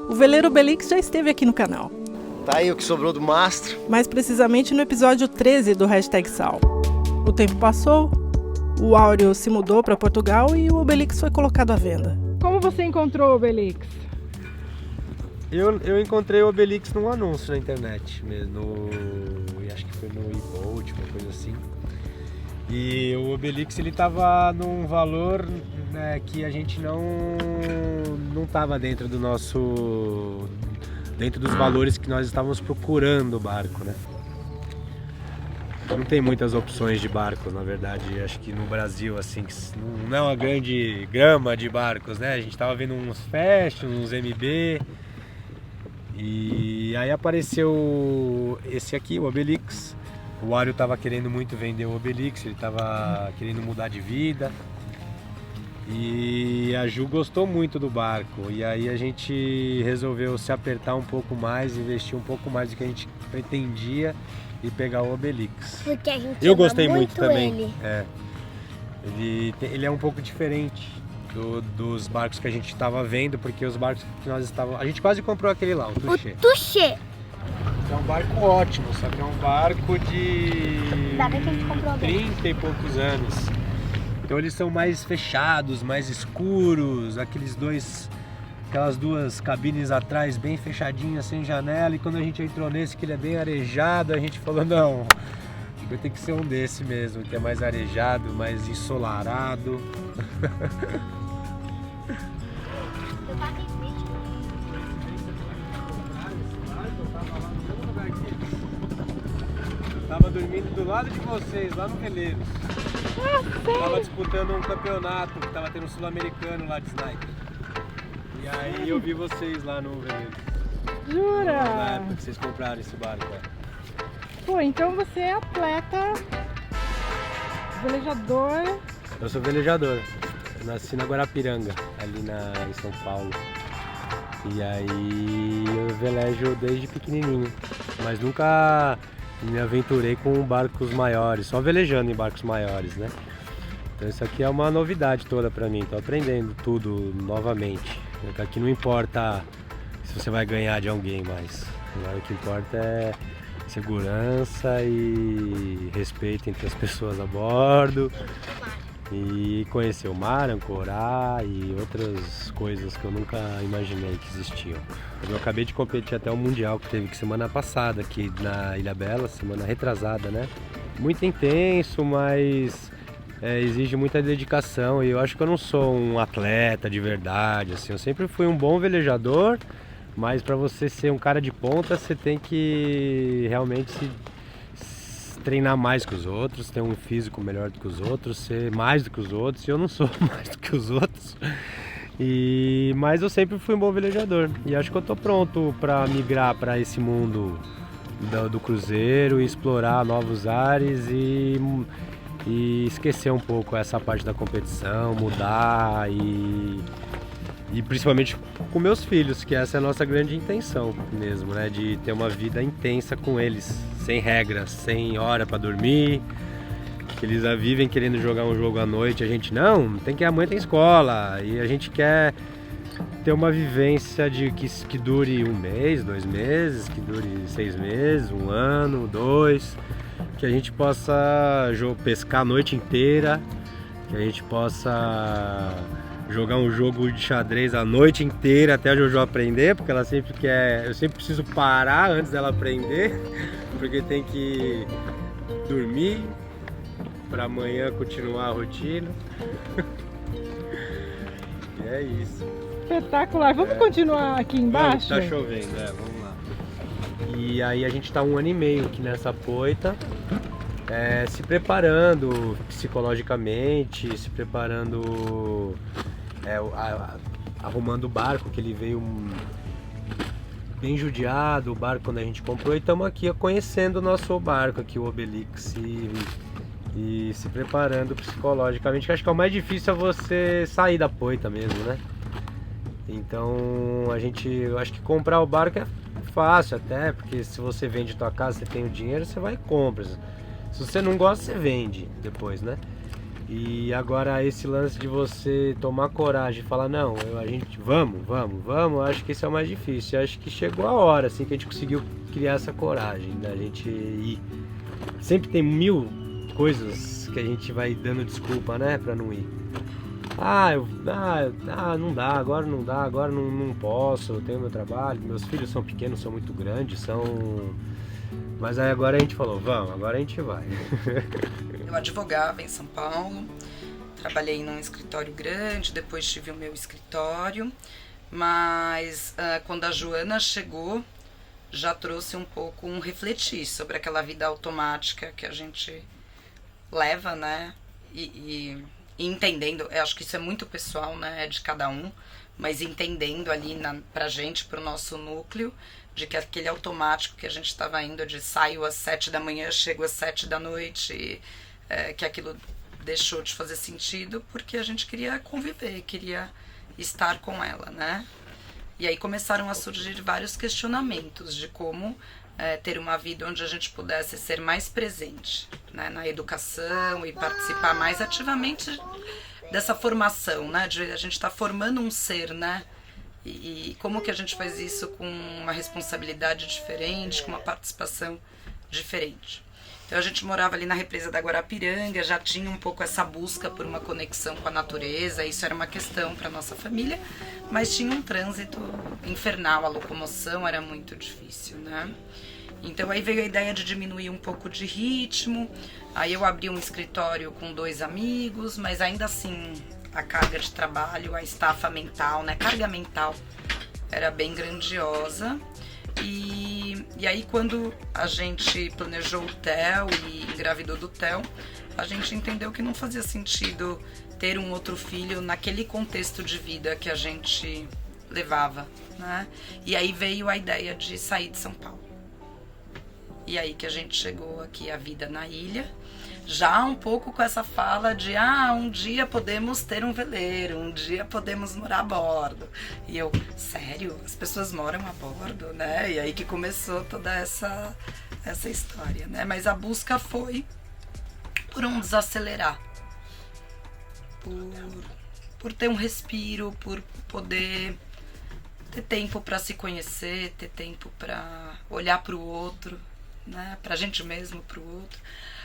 O veleiro Obelix já esteve aqui no canal. Tá aí o que sobrou do mastro. Mais precisamente no episódio 13 do #Sal. O tempo passou, o Áureo se mudou para Portugal e o Obelix foi colocado à venda. Como você encontrou o Obelix? Eu encontrei o Obelix num anúncio na internet mesmo, acho que foi no eBoat, uma coisa assim. E o Obelix ele tava num valor, né, que a gente não tava dentro dos valores que nós estávamos procurando o barco, né? Não tem muitas opções de barcos, na verdade. Acho que no Brasil, assim, não é uma grande gama de barcos, né? A gente tava vendo uns Fashion, uns MB. E aí apareceu esse aqui, o Obelix. O Áureo tava querendo muito vender o Obelix, ele tava querendo mudar de vida. E a Ju gostou muito do barco. E aí a gente resolveu se apertar um pouco mais, investir um pouco mais do que a gente pretendia e pegar o Obelix. Porque a gente Eu gostei muito também. Ele. É. Ele é um pouco diferente dos barcos que a gente estava vendo, porque os barcos que nós estávamos... A gente quase comprou aquele lá, o Touché. O Touché. É um barco ótimo, só que é um barco de Ainda bem que a gente comprou 30 e poucos anos. Então eles são mais fechados, mais escuros, aquelas duas cabines atrás bem fechadinhas, sem janela. E quando a gente entrou nesse, que ele é bem arejado, a gente falou, não, vai ter que ser um desse mesmo, que é mais arejado, mais ensolarado. Tava dormindo do lado de vocês, lá no Veleiros. Tava disputando um campeonato, que tava tendo um sul-americano lá de sniper. E aí eu vi vocês lá no Veleiros. Jura? Na época que vocês compraram esse barco, Pô, então você é atleta, velejador. Eu sou velejador. Eu nasci na Guarapiranga, ali em São Paulo. E aí eu velejo desde pequenininho, mas nunca me aventurei com barcos maiores, só velejando em barcos maiores, né? Então isso aqui é uma novidade toda pra mim, tô aprendendo tudo novamente. Aqui não importa se você vai ganhar de alguém mais, agora o que importa é segurança e respeito entre as pessoas a bordo. E conhecer o mar, ancorar e outras coisas que eu nunca imaginei que existiam. Eu acabei de competir até o Mundial que teve semana passada aqui na Ilhabela, semana retrasada, né? Muito intenso, mas exige muita dedicação e eu acho que eu não sou um atleta de verdade, assim. Eu sempre fui um bom velejador, mas para você ser um cara de ponta, você tem que realmente treinar mais que os outros, ter um físico melhor do que os outros, ser mais do que os outros, e eu não sou mais do que os outros. Mas eu sempre fui um bom velejador e acho que eu tô pronto para migrar para esse mundo do cruzeiro e explorar novos ares e esquecer um pouco essa parte da competição, mudar e principalmente com meus filhos, que essa é a nossa grande intenção mesmo, né? De ter uma vida intensa com eles, sem regras, sem hora para dormir. Eles vivem querendo jogar um jogo à noite, a gente não, amanhã tem escola e a gente quer ter uma vivência que dure 1 mês, 2 meses, que dure 6 meses, 1 ano, 2, que a gente possa pescar a noite inteira, que a gente possa jogar um jogo de xadrez a noite inteira até a Jojo aprender, porque ela sempre quer, eu sempre preciso parar antes dela aprender, porque tem que dormir para amanhã continuar a rotina. E é isso. Espetacular. Vamos continuar aqui embaixo? Tá chovendo, vamos lá. E aí a gente tá 1 ano e meio aqui nessa poita, se preparando psicologicamente, se preparando, arrumando o barco, que ele veio bem judiado, o barco quando a gente comprou, e estamos aqui conhecendo o nosso barco aqui, o Obelix, e se preparando psicologicamente, que acho que é o mais difícil é você sair da poita mesmo, né? Então eu acho que comprar o barco é fácil até, porque se você vende tua casa, você tem o dinheiro, você vai e compra. Se você não gosta, você vende depois, né? E agora esse lance de você tomar coragem e falar, não, a gente vamos, acho que esse é o mais difícil. Eu acho que chegou a hora, assim, que a gente conseguiu criar essa coragem da gente ir. Sempre tem 1000 coisas que a gente vai dando desculpa, né, pra não ir. Não dá, agora não posso, eu tenho meu trabalho, meus filhos são pequenos, são muito grandes, mas aí agora a gente falou, vamos, agora a gente vai. Eu advogava em São Paulo, trabalhei num escritório grande, depois tive o meu escritório, mas quando a Joana chegou, já trouxe um pouco um refletir sobre aquela vida automática que a gente leva, né, e entendendo, eu acho que isso é muito pessoal, né, é de cada um, mas entendendo ali pra gente, pro nosso núcleo, de que aquele automático que a gente estava indo de saio às 7 da manhã, chego às 7 da noite, que aquilo deixou de fazer sentido porque a gente queria conviver, queria estar com ela, né? E aí começaram a surgir vários questionamentos de como ter uma vida onde a gente pudesse ser mais presente, né, na educação e participar mais ativamente dessa formação, né, de a gente estar formando um ser, né, e como que a gente faz isso com uma responsabilidade diferente, com uma participação diferente. Então a gente morava ali na represa da Guarapiranga, já tinha um pouco essa busca por uma conexão com a natureza, isso era uma questão para nossa família, mas tinha um trânsito infernal, a locomoção era muito difícil, né? Então aí veio a ideia de diminuir um pouco de ritmo, aí eu abri um escritório com 2 amigos, mas ainda assim a carga de trabalho, a estafa mental, né, carga mental era bem grandiosa. E aí quando a gente planejou o Theo e engravidou do Theo, a gente entendeu que não fazia sentido ter um outro filho naquele contexto de vida que a gente levava, né? E aí veio a ideia de sair de São Paulo. E aí que a gente chegou aqui, a vida na ilha, já um pouco com essa fala de um dia podemos ter um veleiro, um dia podemos morar a bordo. E eu, sério? As pessoas moram a bordo, né? E aí que começou toda essa história, né? Mas a busca foi por um desacelerar, por ter um respiro, por poder ter tempo para se conhecer, ter tempo para olhar para o outro, né? Pra gente mesmo, pro outro.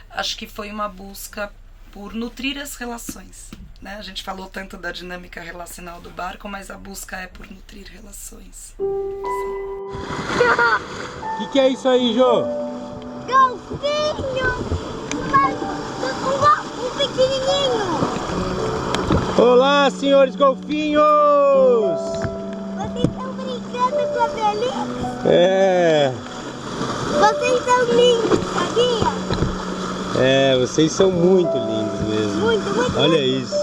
Acho que foi uma busca por nutrir as relações, né? A gente falou tanto da dinâmica relacional do barco, mas a busca é por nutrir relações. O que é isso aí, Jô? Golfinho! Um pequenininho! Olá, senhores golfinhos! Vocês estão brincando com a Felix? É... Vocês são lindos, sabia? Vocês são muito lindos mesmo. Muito. Olha isso.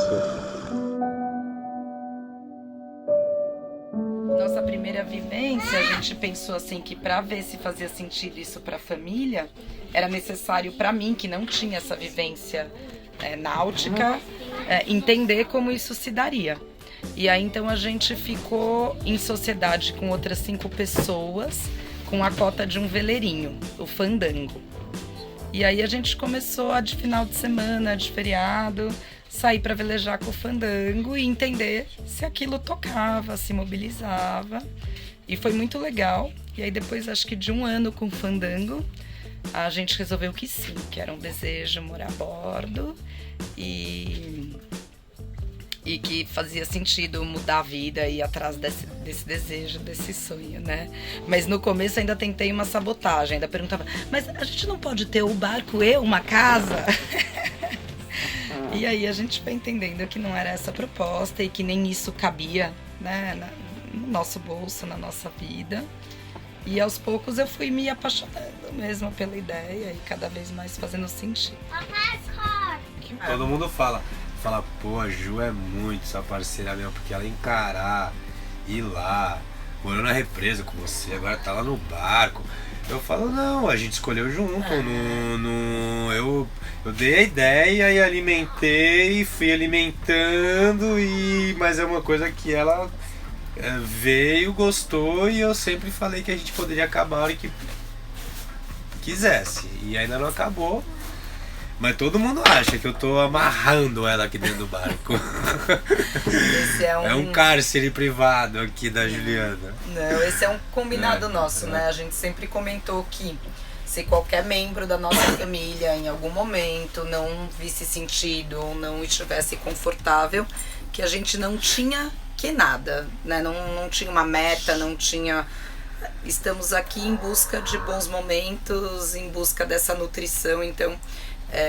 Nossa primeira vivência, a gente pensou assim que para ver se fazia sentido isso para a família, era necessário para mim, que não tinha essa vivência náutica, entender como isso se daria. E aí então a gente ficou em sociedade com outras 5 pessoas, com a cota de um veleirinho, o Fandango. E aí a gente começou de final de semana, de feriado, sair para velejar com o Fandango e entender se aquilo tocava, se mobilizava. E foi muito legal. E aí depois, acho que de 1 ano com o Fandango, a gente resolveu que sim, que era um desejo morar a bordo e que fazia sentido mudar a vida e ir atrás desse desejo, desse sonho, né? Mas no começo ainda tentei uma sabotagem, ainda perguntava, mas a gente não pode ter o barco e uma casa? E aí a gente foi entendendo que não era essa a proposta e que nem isso cabia, né, no nosso bolso, na nossa vida. E aos poucos eu fui me apaixonando mesmo pela ideia e cada vez mais fazendo sentido. Todo mundo fala, pô, a Ju é muito sua parceira mesmo, porque ela encarar, ir lá, morou na represa com você, agora tá lá no barco. Eu falo, não, a gente escolheu junto, eu dei a ideia e alimentei, fui alimentando, mas é uma coisa que ela veio, gostou e eu sempre falei que a gente poderia acabar a hora que quisesse. E ainda não acabou. Mas todo mundo acha que eu tô amarrando ela aqui dentro do barco. Esse É um cárcere privado aqui da Juliana. Não, esse é um combinado nosso, né? A gente sempre comentou que se qualquer membro da nossa família em algum momento não visse sentido ou não estivesse confortável, que a gente não tinha que nada, né? Não tinha uma meta, não tinha... Estamos aqui em busca de bons momentos, em busca dessa nutrição, então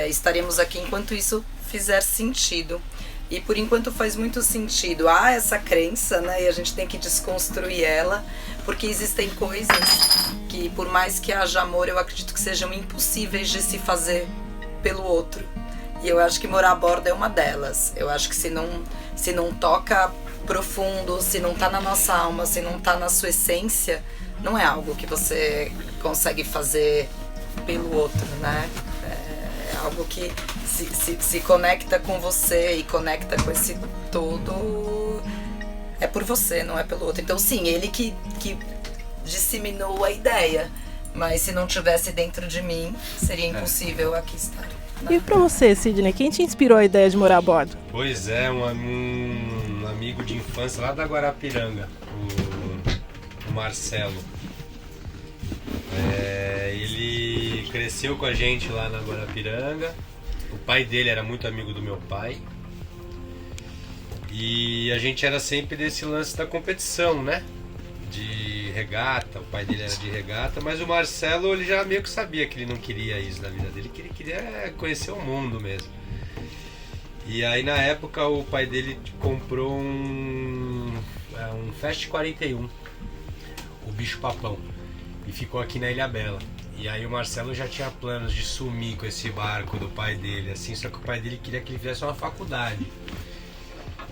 estaremos aqui enquanto isso fizer sentido. E por enquanto faz muito sentido. Há essa crença, né? E a gente tem que desconstruir ela, porque existem coisas que, por mais que haja amor, eu acredito que sejam impossíveis de se fazer pelo outro. E eu acho que morar a bordo é uma delas. Eu acho que se não toca profundo, se não tá na nossa alma, se não tá na sua essência, não é algo que você consegue fazer pelo outro, né? É algo que se conecta com você e conecta com esse todo, é por você, não é pelo outro. Então sim, ele que disseminou a ideia, mas se não tivesse dentro de mim, seria impossível aqui estar. E pra você, Sidney, quem te inspirou a ideia de morar a bordo? Pois é, um amigo de infância lá da Guarapiranga, o Marcelo. Ele cresceu com a gente lá na Guarapiranga. O pai dele era muito amigo do meu pai. E a gente era sempre desse lance da competição, né? De regata, o pai dele era de regata, mas o Marcelo, ele já meio que sabia que ele não queria isso na vida dele, que ele queria conhecer o mundo mesmo. E aí na época o pai dele comprou um Fast 41, o bicho papão, e ficou aqui na Ilhabela. E aí o Marcelo já tinha planos de sumir com esse barco do pai dele, assim, só que o pai dele queria que ele fizesse uma faculdade.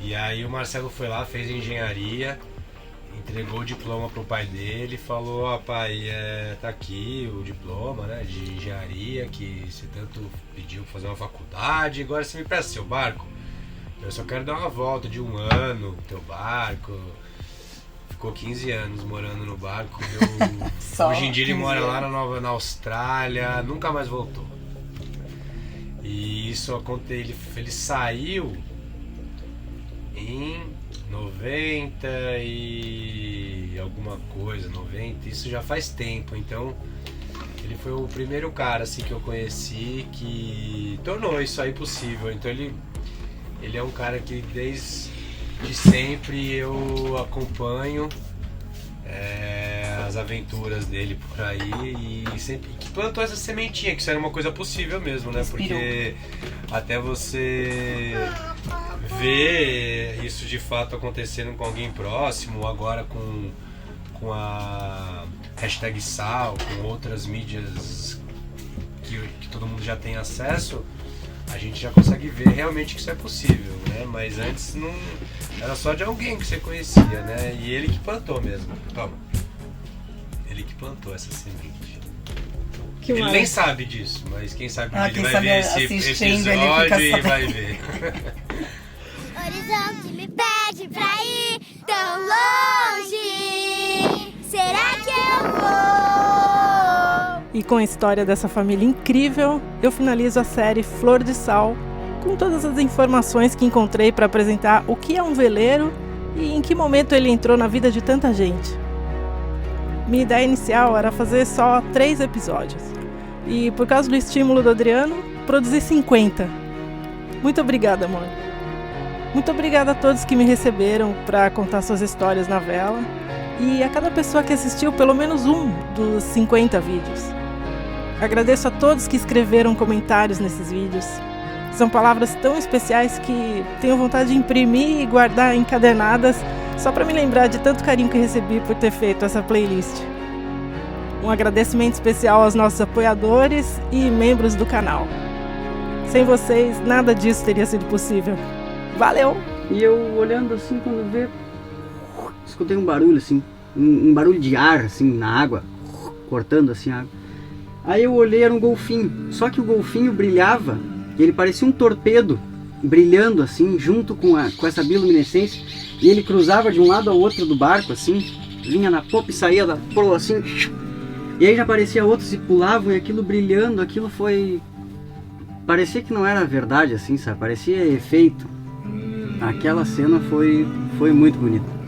E aí o Marcelo foi lá, fez engenharia, entregou o diploma pro pai dele, falou: ó, pai, tá aqui o diploma, né, de engenharia, que você tanto pediu pra fazer uma faculdade, agora você me presta seu barco. Eu só quero dar uma volta de 1 ano no teu barco. Ficou 15 anos morando no barco. Hoje em dia ele mora lá na Austrália, nunca mais voltou. E isso aconteceu, ele saiu em 90 e alguma coisa, 90, isso já faz tempo. Então ele foi o primeiro cara assim que eu conheci que tornou isso aí possível. Então ele é um cara que desde sempre eu acompanho as aventuras dele por aí, e sempre que plantou essa sementinha, que isso era uma coisa possível mesmo, né? Porque até você ver isso de fato acontecendo com alguém próximo, agora com a hashtag Sal, com outras mídias que todo mundo já tem acesso, a gente já consegue ver realmente que isso é possível, né? Mas antes não era só de alguém que você conhecia, né? E ele que plantou mesmo. Calma. Ele que plantou essa semente. Ele nem sabe disso, mas quem sabe ele vai ver esse episódio e vai ver. Horizonte me pede pra ir tão longe. Será que eu vou? E com a história dessa família incrível, eu finalizo a série Flor de Sal, com todas as informações que encontrei para apresentar o que é um veleiro e em que momento ele entrou na vida de tanta gente. Minha ideia inicial era fazer só 3 episódios. E por causa do estímulo do Adriano, produzi 50. Muito obrigada, amor. Muito obrigada a todos que me receberam para contar suas histórias na vela, e a cada pessoa que assistiu pelo menos um dos 50 vídeos. Agradeço a todos que escreveram comentários nesses vídeos. São palavras tão especiais que tenho vontade de imprimir e guardar encadernadas só para me lembrar de tanto carinho que recebi por ter feito essa playlist. Um agradecimento especial aos nossos apoiadores e membros do canal. Sem vocês, nada disso teria sido possível. Valeu! E eu olhando assim, quando vê, escutei um barulho assim, um barulho de ar assim na água, cortando assim a água. Aí eu olhei, era um golfinho, só que o golfinho brilhava, ele parecia um torpedo, brilhando assim, junto com essa bioluminescência, e ele cruzava de um lado ao outro do barco assim, vinha na popa e saía da proa assim, e aí já aparecia outros e pulavam, e aquilo brilhando, aquilo foi... parecia que não era verdade, assim, sabe? Parecia efeito. Aquela cena foi muito bonita.